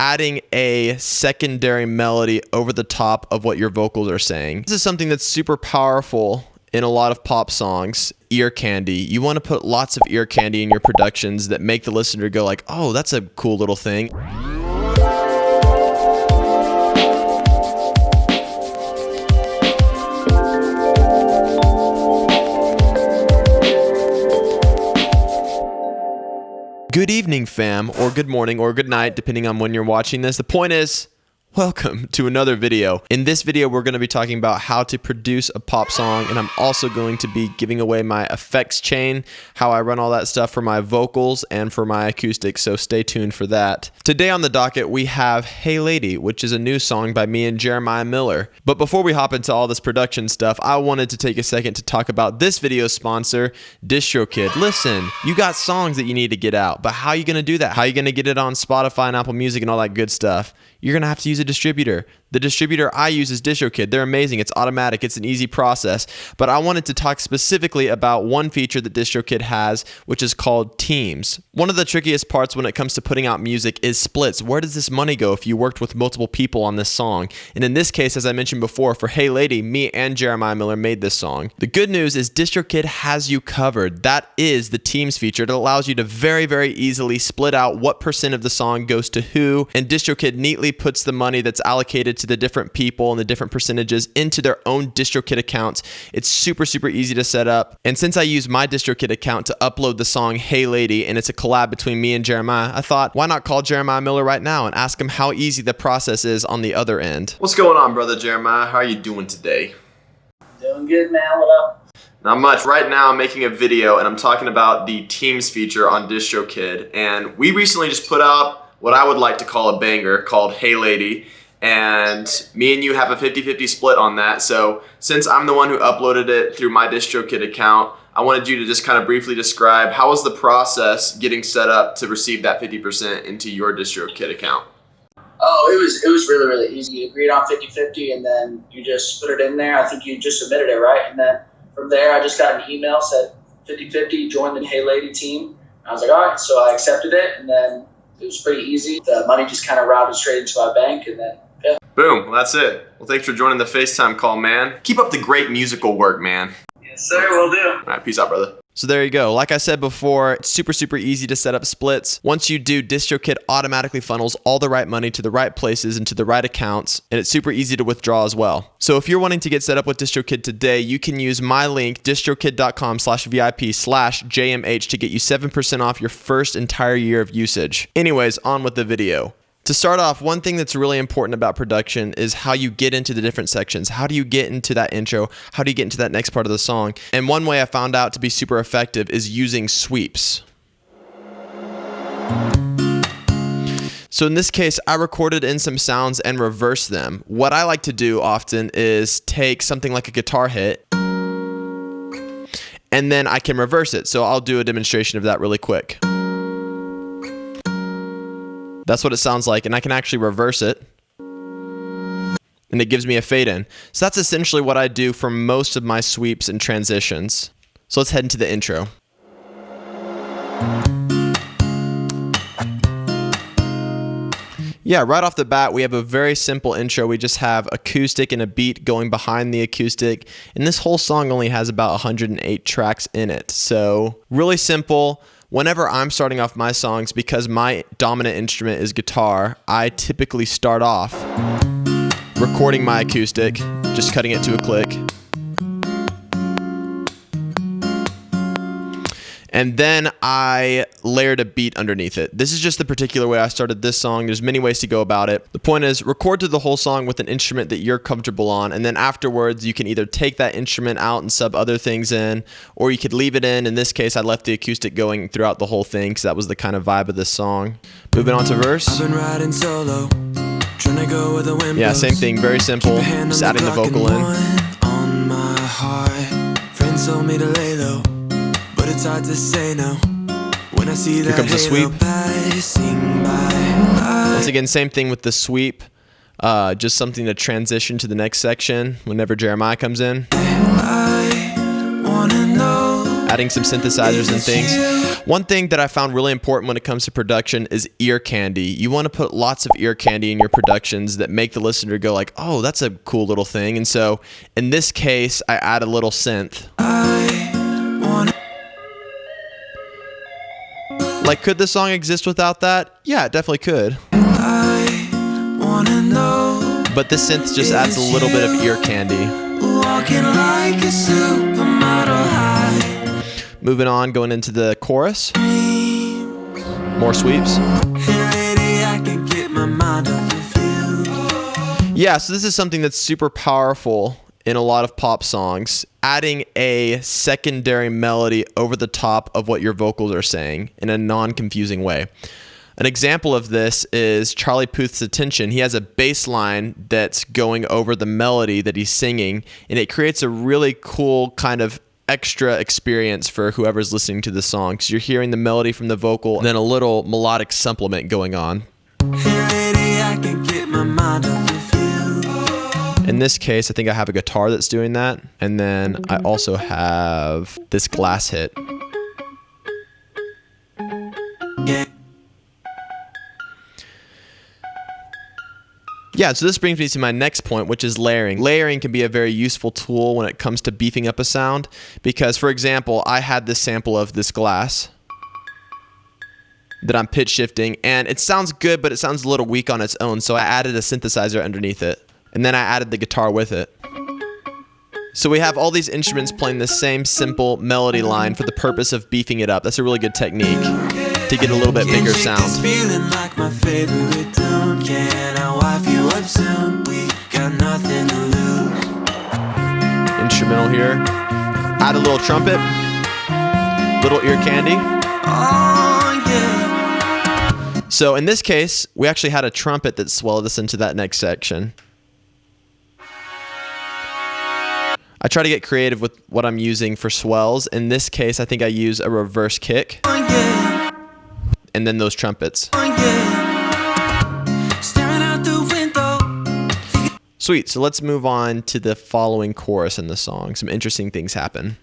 adding a secondary melody over the top of what your vocals are saying. This is something that's super powerful in a lot of pop songs. Ear candy. You want to put lots of ear candy in your productions that make the listener go like, oh, that's a cool little thing. Good evening, fam, or good morning, or good night, depending on when you're watching this. The point is, welcome to another video. In this video, we're going to be talking about how to produce a pop song, and I'm also going to be giving away my effects chain, how I run all that stuff for my vocals and for my acoustic, so stay tuned for that. Today on the docket, we have Hey Lady, which is a new song by me and Jeremiah Miller. But before we hop into all this production stuff, I wanted to take a second to talk about this video's sponsor, Distrokid. Listen, you got songs that you need to get out, but how are you going to do that? How are you going to get it on Spotify and Apple Music and all that good stuff? You're going to have to use a distributor. The distributor I use is Distrokid. They're amazing. It's automatic. It's an easy process. But I wanted to talk specifically about one feature that Distrokid has, which is called Teams. One of the trickiest parts when it comes to putting out music is splits. Where does this money go if you worked with multiple people on this song? And in this case, as I mentioned before, for Hey Lady, me and Jeremiah Miller made this song. The good news is Distrokid has you covered. That is the Teams feature. It allows you to very, very easily split out what percent of the song goes to who, and Distrokid neatly puts the money that's allocated to the different people and the different percentages into their own Distrokid accounts. It's super, super easy to set up. And since I use my Distrokid account to upload the song Hey Lady, and it's a collab between me and Jeremiah, I thought, why not call Jeremiah Miller right now and ask him how easy the process is on the other end. What's going on, brother Jeremiah? How are you doing today? Doing good, man. What up? Not much. Right now I'm making a video and I'm talking about the Teams feature on Distrokid. And we recently just put out what I would like to call a banger called Hey Lady. And me and you have a 50-50 split on that. So since I'm the one who uploaded it through my Distrokid account, I wanted you to just kind of briefly describe how was the process getting set up to receive that 50% into your Distrokid account? Oh, it was really, really easy. You agreed on 50-50 and then you just put it in there. I think you just submitted it, right? And then from there, I just got an email, said 50-50, join the Hey Lady team. I was like, all right. So I accepted it, and then it was pretty easy. The money just kind of routed straight into my bank, and then, yeah. Boom, well, that's it. Well, thanks for joining the FaceTime call, man. Keep up the great musical work, man. Yes, sir, will do. All right, peace out, brother. So there you go. Like I said before, it's super, super easy to set up splits. Once you do, Distrokid automatically funnels all the right money to the right places and to the right accounts, and it's super easy to withdraw as well. So if you're wanting to get set up with Distrokid today, you can use my link, distrokid.com/VIP/JMH to get you 7% off your first entire year of usage. Anyways, on with the video. To start off, one thing that's really important about production is how you get into the different sections. How do you get into that intro? How do you get into that next part of the song? And one way I found out to be super effective is using sweeps. So in this case, I recorded in some sounds and reversed them. What I like to do often is take something like a guitar hit, and then I can reverse it. So I'll do a demonstration of that really quick. That's what it sounds like, and I can actually reverse it, and it gives me a fade in. So that's essentially what I do for most of my sweeps and transitions. So let's head into the intro. Yeah, right off the bat, we have a very simple intro. We just have acoustic and a beat going behind the acoustic, and this whole song only has about 108 tracks in it. So really simple. Whenever I'm starting off my songs, because my dominant instrument is guitar, I typically start off recording my acoustic, just cutting it to a click. And then I layered a beat underneath it. This is just the particular way I started this song. There's many ways to go about it. The point is, record to the whole song with an instrument that you're comfortable on, and then afterwards you can either take that instrument out and sub other things in, or you could leave it in. In this case, I left the acoustic going throughout the whole thing because that was the kind of vibe of this song. Moving on to verse. I've been riding solo, trying to go where the wind yeah, same thing, very simple. Just adding the vocal in. On my heart, friends told me to lay low, but it's hard to say no when I see that. Here comes the sweep. Passing by. Once again, same thing with the sweep. Just something to transition to the next section whenever Jeremiah comes in. I wanna know adding some synthesizers and things. One thing that I found really important when it comes to production is ear candy. You want to put lots of ear candy in your productions that make the listener go like, oh, that's a cool little thing. And so in this case, I add a little synth. Like, could the song exist without that? Yeah, it definitely could. But this synth just adds a little bit of ear candy. Moving on, going into the chorus. More sweeps. Yeah, so this is something that's super powerful in a lot of pop songs, adding a secondary melody over the top of what your vocals are saying in a non-confusing way. An example of this is Charlie Puth's Attention. He has a bass line that's going over the melody that he's singing, and it creates a really cool kind of extra experience for whoever's listening to the song, because you're hearing the melody from the vocal and then a little melodic supplement going on. In this case, I think I have a guitar that's doing that, and then I also have this glass hit. Yeah, so this brings me to my next point, which is layering. Layering can be a very useful tool when it comes to beefing up a sound, because, for example, I had this sample of this glass that I'm pitch shifting, and it sounds good, but it sounds a little weak on its own, so I added a synthesizer underneath it. And then I added the guitar with it. So we have all these instruments playing the same simple melody line for the purpose of beefing it up. That's a really good technique to get a little bit bigger sound. Instrumental here. Add a little trumpet. Little ear candy. So in this case, we actually had a trumpet that swelled us into that next section. I try to get creative with what I'm using for swells. In this case, I think I use a reverse kick. And then those trumpets. Sweet, so let's move on to the following chorus in the song. Some interesting things happen.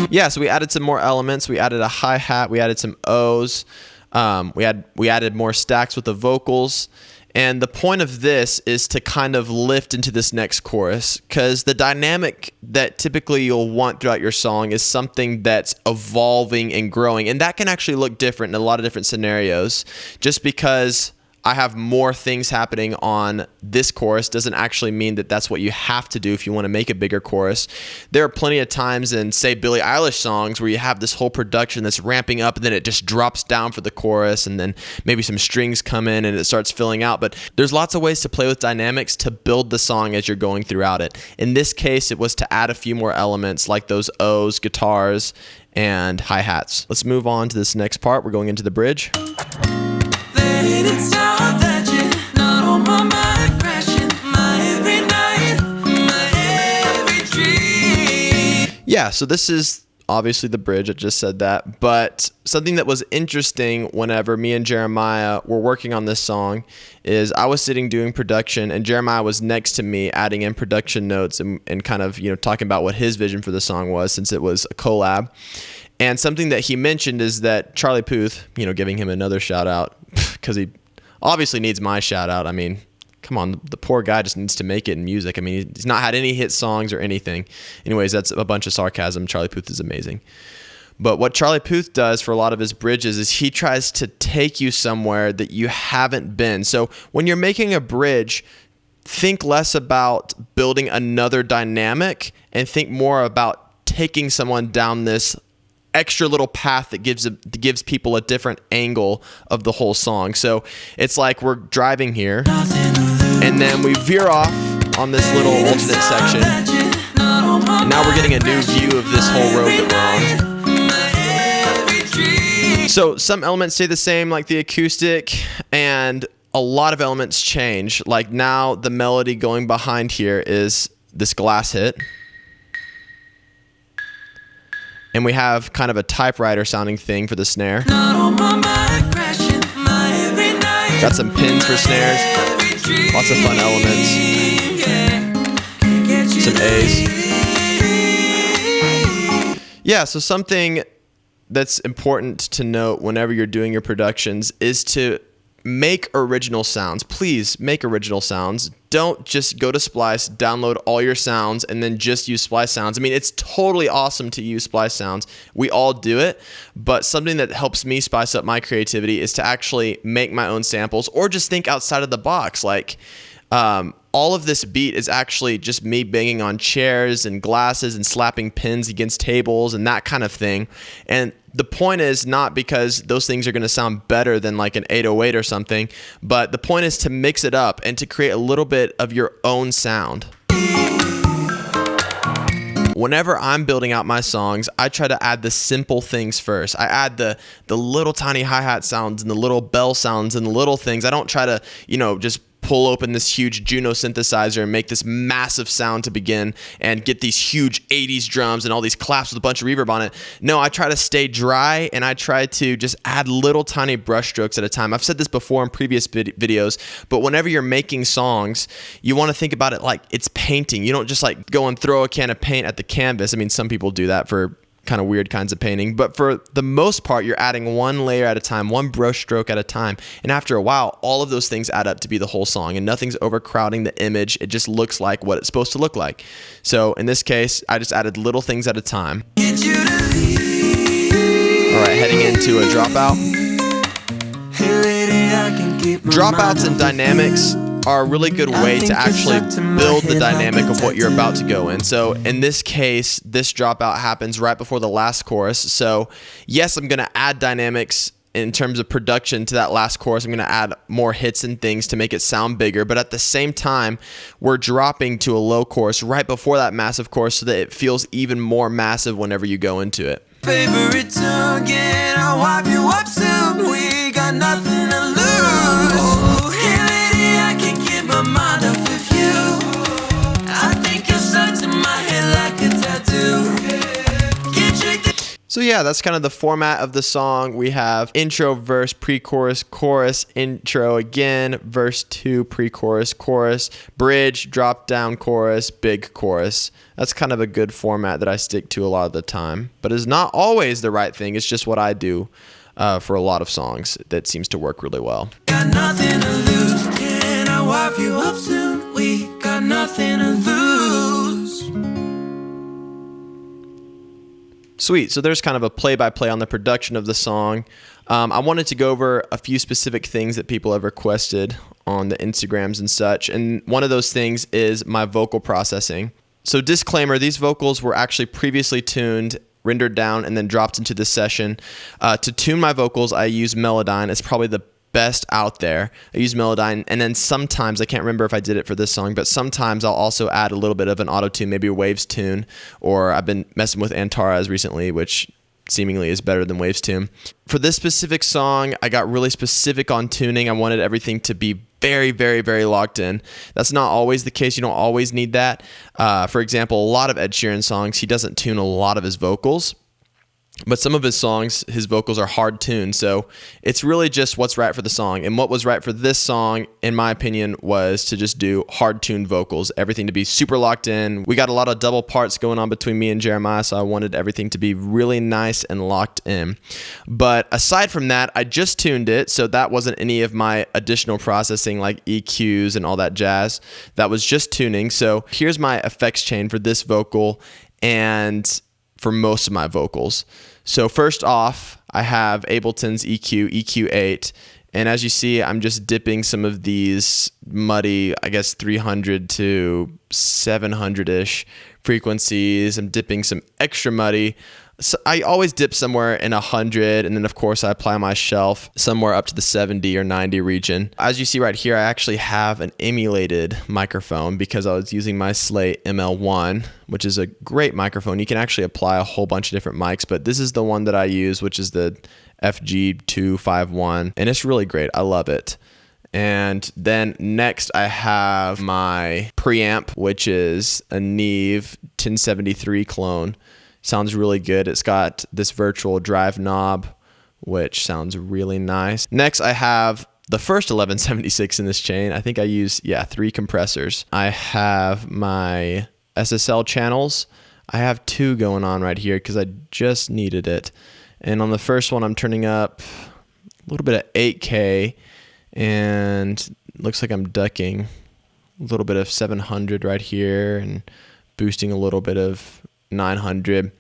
Yeah, so we added some more elements. We added a hi-hat, we added some O's. We added more stacks with the vocals, and the point of this is to kind of lift into this next chorus, because the dynamic that typically you'll want throughout your song is something that's evolving and growing, and that can actually look different in a lot of different scenarios. Just because I have more things happening on this chorus doesn't actually mean that that's what you have to do if you want to make a bigger chorus. There are plenty of times in, say, Billie Eilish songs where you have this whole production that's ramping up and then it just drops down for the chorus, and then maybe some strings come in and it starts filling out. But there's lots of ways to play with dynamics to build the song as you're going throughout it. In this case, it was to add a few more elements like those O's, guitars, and hi-hats. Let's move on to this next part. We're going into the bridge. Yeah, so this is obviously the bridge. I just said that. But something that was interesting whenever me and Jeremiah were working on this song is I was sitting doing production, and Jeremiah was next to me adding in production notes and kind of, talking about what his vision for the song was, since it was a collab. And something that he mentioned is that Charlie Puth, giving him another shout out, because he obviously needs my shout out. I mean, come on, the poor guy just needs to make it in music. I mean, he's not had any hit songs or anything. Anyways, that's a bunch of sarcasm. Charlie Puth is amazing. But what Charlie Puth does for a lot of his bridges is he tries to take you somewhere that you haven't been. So when you're making a bridge, think less about building another dynamic and think more about taking someone down this extra little path that gives people a different angle of the whole song. So it's like we're driving here, and then we veer off on this little alternate section, and now we're getting a new view of this whole road that we're on. So some elements stay the same, like the acoustic, and a lot of elements change. Like now the melody going behind here is this glass hit. And we have kind of a typewriter sounding thing for the snare. Got some pins for snares. Lots of fun elements. some A's. Yeah, so something that's important to note whenever you're doing your productions is to make original sounds. Please make original sounds. Don't just go to Splice, download all your sounds, and then just use Splice sounds. I mean, it's totally awesome to use Splice sounds. We all do it, but something that helps me spice up my creativity is to actually make my own samples or just think outside of the box. Like, all of this beat is actually just me banging on chairs and glasses and slapping pins against tables and that kind of thing. And the point is not because those things are going to sound better than like an 808 or something, but the point is to mix it up and to create a little bit of your own sound. Whenever I'm building out my songs, I try to add the simple things first. I add the little tiny hi-hat sounds and the little bell sounds and the little things. I don't try to, just pull open this huge Juno synthesizer and make this massive sound to begin and get these huge 80s drums and all these claps with a bunch of reverb on it. No, I try to stay dry and I try to just add little tiny brush strokes at a time. I've said this before in previous videos, but whenever you're making songs, you want to think about it like it's painting. You don't just like go and throw a can of paint at the canvas. I mean, some people do that for kind of weird kinds of painting, but for the most part, you're adding one layer at a time, one brush stroke at a time. And after a while, all of those things add up to be the whole song and nothing's overcrowding the image. It just looks like what it's supposed to look like. So in this case, I just added little things at a time. All right, heading into a dropout. Dropouts and dynamics are a really good way to actually build the dynamic of what you're about to go in. So in this case, this dropout happens right before the last chorus. So yes, I'm going to add dynamics in terms of production to that last chorus. I'm going to add more hits and things to make it sound bigger. But at the same time, we're dropping to a low chorus right before that massive chorus so that it feels even more massive whenever you go into it. Favorite tune, again, I'll wipe you up soon. We got nothing to lose. Oh, hey lady, I can't get my mind off of you. I think you're stuck to my head like a tattoo. So yeah, that's kind of the format of the song. We have intro, verse, pre-chorus, chorus, intro again, verse 2, pre-chorus, chorus, bridge, drop down chorus, big chorus. That's kind of a good format that I stick to a lot of the time, but it's not always the right thing. It's just what I do for a lot of songs that seems to work really well. Got nothing to lose. Can I wipe you up soon? We got nothing to lose. Sweet. So there's kind of a play-by-play on the production of the song. I wanted to go over a few specific things that people have requested on the Instagrams and such. And one of those things is my vocal processing. So disclaimer, these vocals were actually previously tuned, rendered down, and then dropped into this session. To tune my vocals, I use Melodyne. It's probably the best out there. I use Melodyne, and then sometimes, I can't remember if I did it for this song, but sometimes I'll also add a little bit of an auto tune, maybe a Waves tune, or I've been messing with Antares recently, which seemingly is better than Waves tune. For this specific song, I got really specific on tuning. I wanted everything to be very, very, very locked in. That's not always the case. You don't always need that. For example, a lot of Ed Sheeran songs, he doesn't tune a lot of his vocals. But some of his songs, his vocals are hard tuned, so it's really just what's right for the song. And what was right for this song, in my opinion, was to just do hard tuned vocals, everything to be super locked in. We got a lot of double parts going on between me and Jeremiah, so I wanted everything to be really nice and locked in. But aside from that, I just tuned it, so that wasn't any of my additional processing like EQs and all that jazz. That was just tuning. So here's my effects chain for this vocal and for most of my vocals. So first off, I have Ableton's EQ, EQ8, and as you see, I'm just dipping some of these muddy, I guess 300 to 700-ish frequencies. I'm dipping some extra muddy. So I always dip somewhere in 100, and then of course I apply my shelf somewhere up to the 70 or 90 region. As you see right here, I actually have an emulated microphone because I was using my Slate ML1, which is a great microphone. You can actually apply a whole bunch of different mics, but this is the one that I use, which is the FG251, and it's really great. I love it. And then next I have my preamp, which is a Neve 1073 clone. Sounds really good. It's got this virtual drive knob, which sounds really nice. Next, I have the first 1176 in this chain. I think I use, 3 compressors. I have my SSL channels. I have 2 going on right here because I just needed it. And on the first one, I'm turning up a little bit of 8K, and looks like I'm ducking a little bit of 700 right here and boosting a little bit of 900.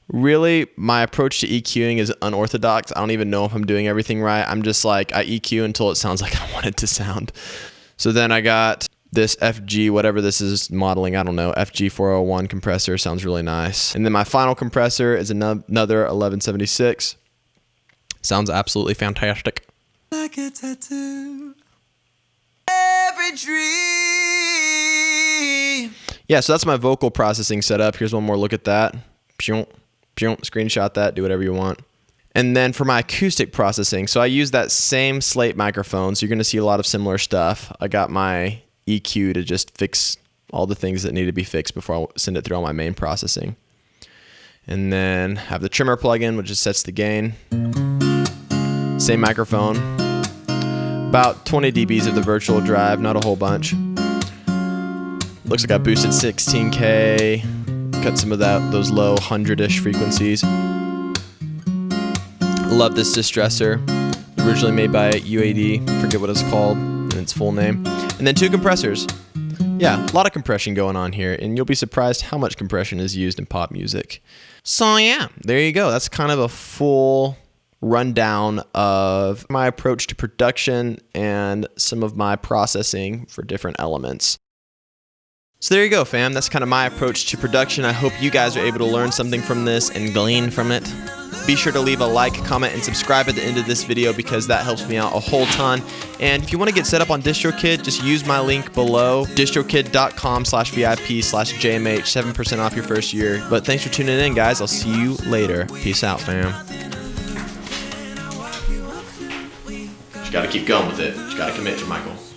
Really, my approach to EQing is unorthodox. I don't even know if I'm doing everything right. I'm just like, I EQ until it sounds like I want it to sound. So then I got this FG, whatever this is modeling, I don't know, FG401 compressor. Sounds really nice. And then my final compressor is another 1176. Sounds absolutely fantastic. Like a tattoo. Every dream. Yeah, so that's my vocal processing setup. Here's one more look at that. Screenshot that, do whatever you want. And then for my acoustic processing, so I use that same slate microphone, so you're going to see a lot of similar stuff. I got my EQ to just fix all the things that need to be fixed before I send it through all my main processing. And then have the trimmer plugin, which just sets the gain. Same microphone. About 20 dBs of the virtual drive, not a whole bunch. Looks like I boosted 16K. Cut some of those low 100-ish frequencies. Love this distressor. Originally made by UAD, forget what it's called in its full name. And then 2 compressors. Yeah, a lot of compression going on here, and you'll be surprised how much compression is used in pop music. So yeah, there you go. That's kind of a full rundown of my approach to production and some of my processing for different elements. So there you go, fam. That's kind of my approach to production. I hope you guys are able to learn something from this and glean from it. Be sure to leave a like, comment, and subscribe at the end of this video because that helps me out a whole ton. And if you want to get set up on Distrokid, just use my link below, distrokid.com/VIP/JMH, 7% off your first year. But thanks for tuning in, guys. I'll see you later. Peace out, fam. Just gotta keep going with it. Just gotta commit, JohnMichael.